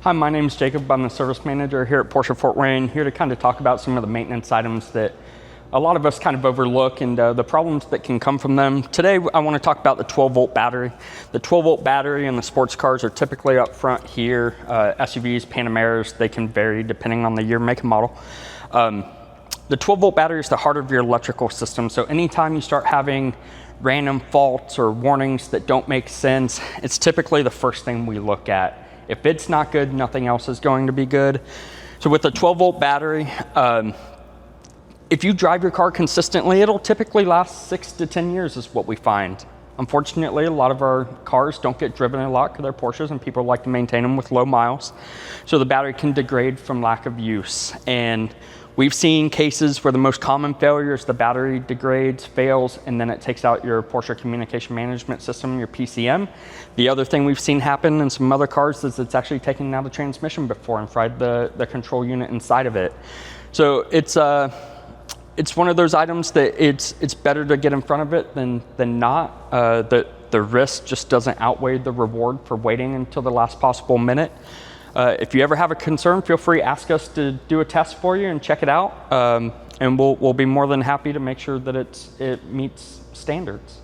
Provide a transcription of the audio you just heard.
Hi, my name is Jacob. I'm the service manager here at Porsche Fort Wayne, here to kind of talk about some of the maintenance items that a lot of us kind of overlook and the problems that can come from them. Today, I want to talk about the 12-volt battery. The 12-volt battery in the sports cars are typically up front here. SUVs, Panameras, they can vary depending on the year, make, and model. The 12-volt battery is the heart of your electrical system, so anytime you start having random faults or warnings that don't make sense, it's typically the first thing we look at. If it's not good, nothing else is going to be good. So with a 12-volt battery, if you drive your car consistently, it'll typically last 6 to 10 years is what we find. Unfortunately, a lot of our cars don't get driven a lot because they're Porsches and people like to maintain them with low miles. So the battery can degrade from lack of use. And we've seen cases where the most common failure is the battery degrades, fails, and then it takes out your Porsche Communication Management System, your PCM. The other thing we've seen happen in some other cars is it's actually taken out the transmission before and fried the control unit inside of it. So it's one of those items that it's better to get in front of it than not. The risk just doesn't outweigh the reward for waiting until the last possible minute. If you ever have a concern, feel free to ask us to do a test for you and check it out. And we'll be more than happy to make sure that it meets standards.